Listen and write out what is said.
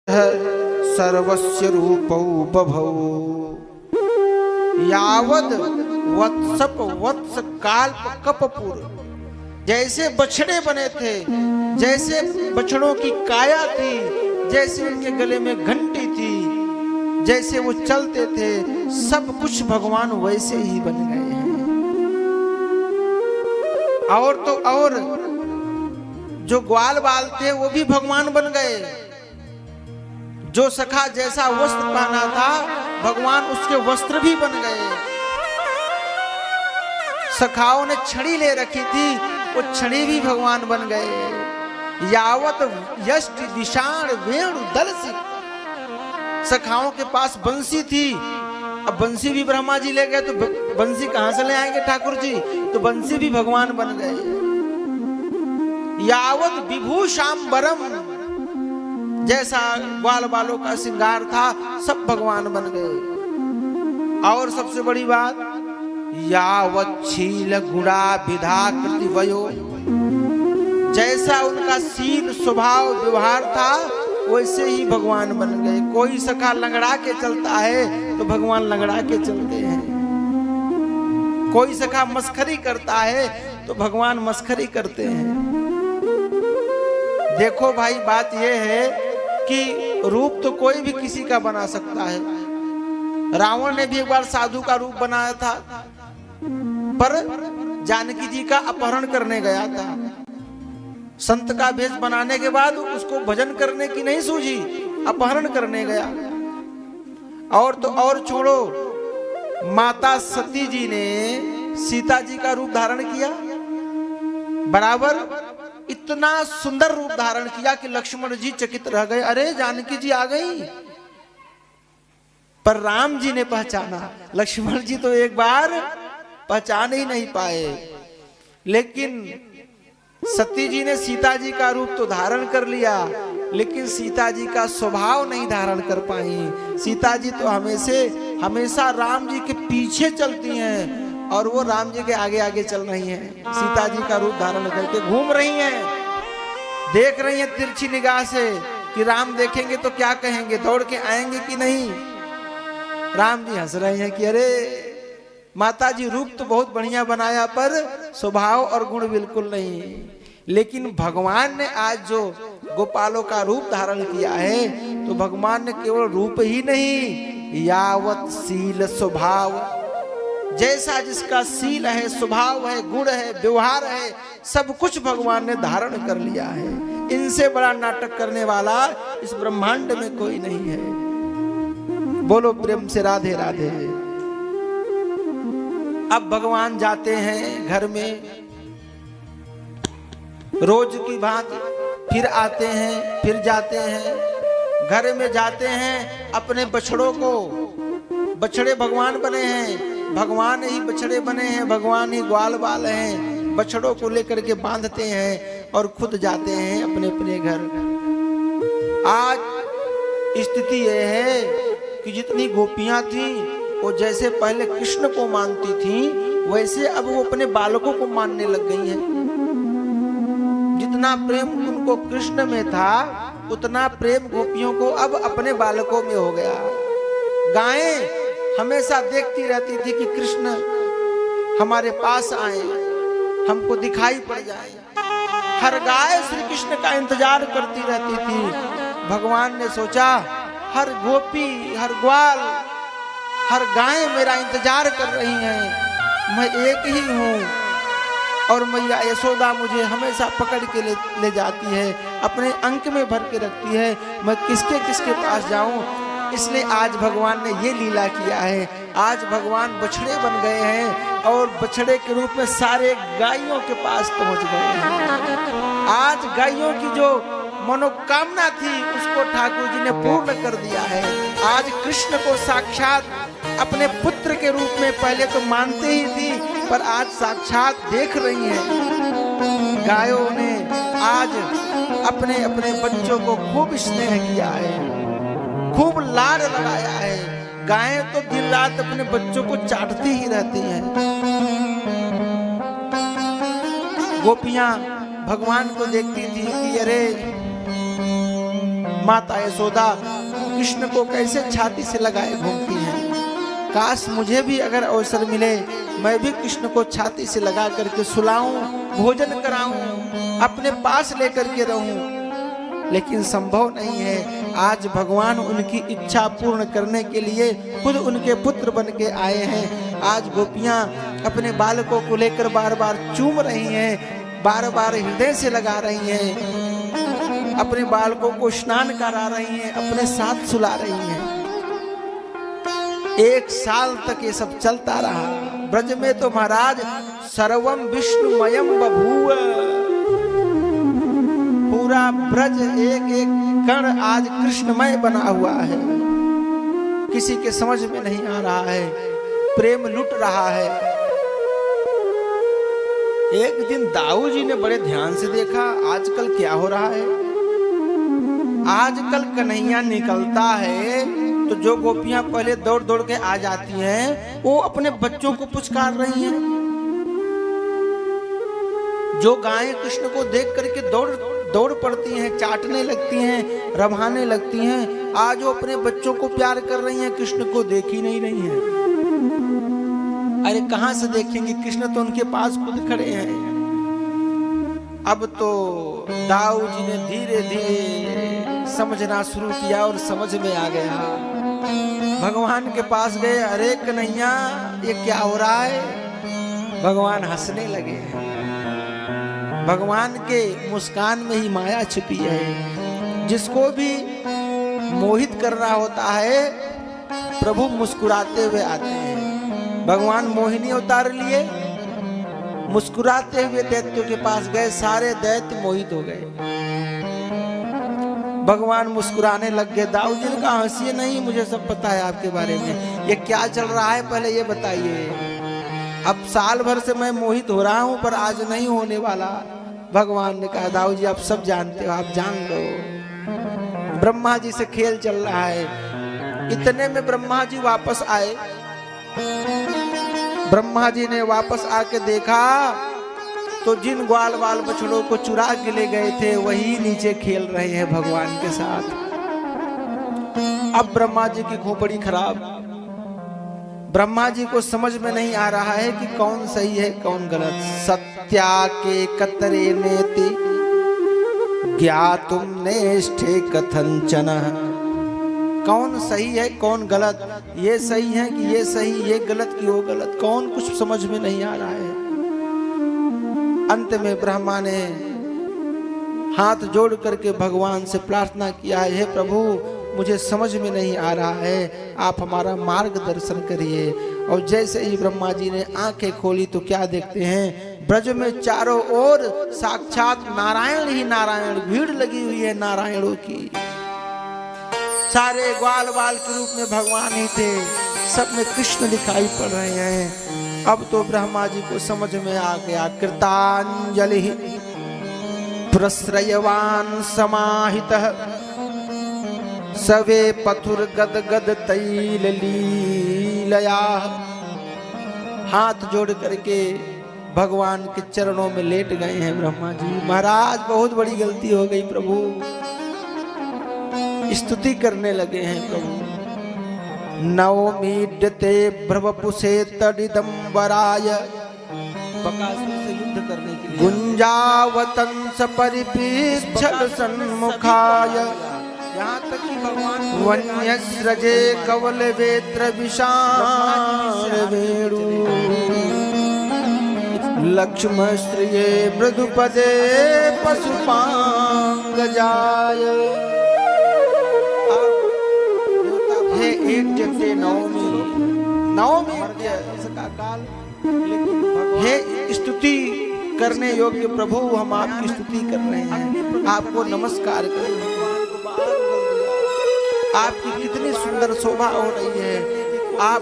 सर्वस्य रूपौ बभौ यावद वत्सप वत्स काल्प कपपुर। जैसे बछड़े बने थे, जैसे बछड़ों की काया थी, जैसे उनके गले में घंटी थी, जैसे वो चलते थे, सब कुछ भगवान वैसे ही बन गए हैं। और तो और जो ग्वाल बाल थे वो भी भगवान बन गए। जो सखा जैसा वस्त्र पहना था भगवान उसके वस्त्र भी बन गए। सखाओं ने छड़ी ले रखी थी, वो छड़ी भी भगवान बन गए। यावत यष्ट विषाण वेणु दलसी। सखाओं के पास बंसी थी, अब बंसी भी ब्रह्मा जी ले गए तो बंसी कहां से ले आएंगे ठाकुर जी, तो बंसी भी भगवान बन गए। यावत विभूषांबरम, जैसा ग्वाल बालों का श्रृंगार था सब भगवान बन गए। और सबसे बड़ी बात, यावत शील गुणा विधा कृति वयो, जैसा उनका शील स्वभाव व्यवहार था वैसे ही भगवान बन गए। कोई सखा लंगड़ा के चलता है तो भगवान लंगड़ा के चलते हैं। कोई सखा मस्खरी करता है तो भगवान मस्खरी करते हैं। देखो भाई, बात यह है कि रूप तो कोई भी किसी का बना सकता है। रावण ने भी एक बार साधु का रूप बनाया था, पर जानकी जी का अपहरण करने गया था। संत का भेष बनाने के बाद उसको भजन करने की नहीं सूझी, अपहरण करने गया। और तो और छोड़ो, माता सती जी ने सीता जी का रूप धारण किया, बराबर इतना सुंदर रूप धारण किया कि लक्ष्मण जी चकित रह गए। अरे जानकी जी आ गई। पर राम जी ने पहचाना, लक्ष्मण जी तो एक बार पहचान ही नहीं पाए। लेकिन सती जी ने सीता जी का रूप तो धारण कर लिया, लेकिन सीता जी का स्वभाव नहीं धारण कर पाई। सीता जी तो हमेशा राम जी के पीछे चलती हैं और वो राम जी के आगे आगे चल रही हैं। सीता जी का रूप धारण करके घूम रही हैं, देख रही हैं तिरछी निगाह से कि राम देखेंगे तो क्या कहेंगे, दौड़ के आएंगे कि नहीं। राम जी हंस रहे हैं कि अरे माता जी रूप तो बहुत बढ़िया बनाया, पर स्वभाव और गुण बिल्कुल नहीं। लेकिन भगवान ने आज जो गोपालों का रूप धारण किया है, तो भगवान ने केवल रूप ही नहीं, यावत शील स्वभाव, जैसा जिसका शील है, स्वभाव है, गुण है, व्यवहार है, सब कुछ भगवान ने धारण कर लिया है। इनसे बड़ा नाटक करने वाला इस ब्रह्मांड में कोई नहीं है। बोलो प्रेम से राधे राधे। अब भगवान जाते हैं घर में, रोज की भांति, फिर आते हैं, फिर जाते हैं। घर में जाते हैं, अपने बछड़ों को, बछड़े भगवान बने हैं, भगवान ही बछड़े बने हैं, भगवान ही ग्वाल बाल हैं, बछड़ों को लेकर के बांधते हैं और खुद जाते हैं अपने अपने घर। आज स्थिति यह है कि जितनी गोपियां थी वो जैसे पहले कृष्ण को मानती थी, वैसे अब वो अपने बालकों को मानने लग गई हैं। जितना प्रेम उनको कृष्ण में था, उतना प्रेम गोपियों को अब अपने बालकों में हो गया। गायें हमेशा देखती रहती थी कि कृष्ण हमारे पास आए, हमको दिखाई पड़ जाए। हर गाय श्री कृष्ण का इंतजार करती रहती थी। भगवान ने सोचा, हर गोपी, हर ग्वाल, हर गाय मेरा इंतजार कर रही हैं, मैं एक ही हूँ। और मैया यशोदा मुझे हमेशा पकड़ के ले जाती है, अपने अंक में भर के रखती है, मैं किसके किसके पास जाऊं। इसलिए आज भगवान ने ये लीला किया है। आज भगवान बछड़े बन गए हैं और बछड़े के रूप में सारे गायों के पास पहुंच गए हैं। आज गायों की जो मनोकामना थी उसको ठाकुर जी ने पूर्ण कर दिया है। आज कृष्ण को साक्षात अपने पुत्र के रूप में पहले तो मानते ही थी, पर आज साक्षात देख रही हैं। गायों ने आज अपने अपने बच्चों को खूब स्नेह किया है, खूब लाड लगाया है। गायें तो दिन रात अपने बच्चों को चाटती ही रहती हैं। गोपियां भगवान को देखती थी कि अरे माता यशोदा कृष्ण को कैसे छाती से लगाए घूमती हैं। काश मुझे भी अगर अवसर मिले मैं भी कृष्ण को छाती से लगा करके सुलाऊं, भोजन कराऊं, अपने पास लेकर के रहूं, लेकिन संभव नहीं है। आज भगवान उनकी इच्छा पूर्ण करने के लिए खुद उनके पुत्र बन के आए हैं। आज गोपियां अपने बालकों को लेकर बार बार चूम रही हैं, बार बार हृदय से लगा रही हैं, अपने बालकों को स्नान करा रही हैं, अपने साथ सुला रही हैं। 1 साल तक ये सब चलता रहा। ब्रज में तो महाराज सर्वम विष्णुमयम बभूव, पूरा ब्रज एक एक कण आज कृष्णमय बना हुआ है। किसी के समझ में नहीं आ रहा है, प्रेम लुट रहा है। एक दिन दाऊ जी ने बड़े ध्यान से देखा आजकल क्या हो रहा है। आजकल कन्हैया निकलता है तो जो गोपियां पहले दौड़ दौड़ के आ जाती हैं वो अपने बच्चों को पुचकार रही हैं। जो गायें कृष्ण को देख करके दौड़ पड़ती हैं, चाटने लगती हैं, रभाने लगती हैं, आज वो अपने बच्चों को प्यार कर रही हैं, कृष्ण को देख ही नहीं रही हैं। अरे कहां से देखेंगे, कृष्ण तो उनके पास खुद खड़े हैं। अब तो दाऊ जी ने धीरे धीरे समझना शुरू किया और समझ में आ गया। भगवान के पास गए, अरे कन्हैया ये क्या हो रहा है। भगवान हंसने लगे। भगवान के मुस्कान में ही माया छिपी है। जिसको भी मोहित करना होता है प्रभु मुस्कुराते हुए आते हैं। भगवान मोहिनी अवतार लिए, मुस्कुराते हुए दैत्यों के पास गए, सारे दैत्य मोहित हो गए। भगवान मुस्कुराने लग गए। दाऊ जी ने कहा हंसिए नहीं, मुझे सब पता है आपके बारे में, ये क्या चल रहा है पहले ये बताइए। अब साल भर से मैं मोहित हो रहा हूं पर आज नहीं होने वाला। भगवान ने कहा दाऊ जी आप सब जानते हो, आप जान लो, ब्रह्मा जी से खेल चल रहा है। इतने में ब्रह्मा जी वापस आए। ब्रह्मा जी ने वापस आके देखा तो जिन ग्वाल बाल बछड़ों को चुरा के ले गए थे वही नीचे खेल रहे हैं भगवान के साथ। अब ब्रह्मा जी की खोपड़ी खराब। ब्रह्मा जी को समझ में नहीं आ रहा है कि कौन सही है कौन गलत। सत्या के कतरे नेति ज्ञातुम नेष्ठे कथंचन, कौन सही है कौन गलत, ये सही है कि ये सही, ये गलत कि वो गलत, कौन कुछ समझ में नहीं आ रहा है। अंत में ब्रह्मा ने हाथ जोड़ करके भगवान से प्रार्थना किया है, हे प्रभु मुझे समझ में नहीं आ रहा है, आप हमारा मार्गदर्शन करिए। और जैसे ही ब्रह्मा जी ने आंखें खोली तो क्या देखते हैं, ब्रज में चारों ओर साक्षात नारायण ही नारायण, भीड़ लगी हुई है नारायणों की। सारे ग्वाल बाल के रूप में भगवान ही थे, सब में कृष्ण दिखाई पड़ रहे हैं। अब तो ब्रह्मा जी को समझ में आ गया। कृतांजलि प्रश्रयवान समाहितः सवे पथुर गद गद तैल लीलया। हाथ जोड़ करके भगवान के चरणों में लेट गए हैं ब्रह्मा जी। महाराज बहुत बड़ी गलती हो गई प्रभु, स्तुति करने लगे हैं प्रभु। नवमीड्यते भ्रवपुषे तडिदंबराय, बकासुर से युद्ध करने के लिए गुंजावतंस परिपीच्छल सन्मुखाय। यहाँ तक कि भगवान वन्यस्रजे कवल वेत्र विशाल वेणु लक्ष्मण श्रिये मृदुपदे पशुपांग जाय। हे एक जगते नवमी इसका काल, हे स्तुति करने योग्य प्रभु हम आपकी स्तुति कर रहे हैं, आपको नमस्कार कर रहे हैं। आपकी कितनी सुंदर शोभा हो रही है, आप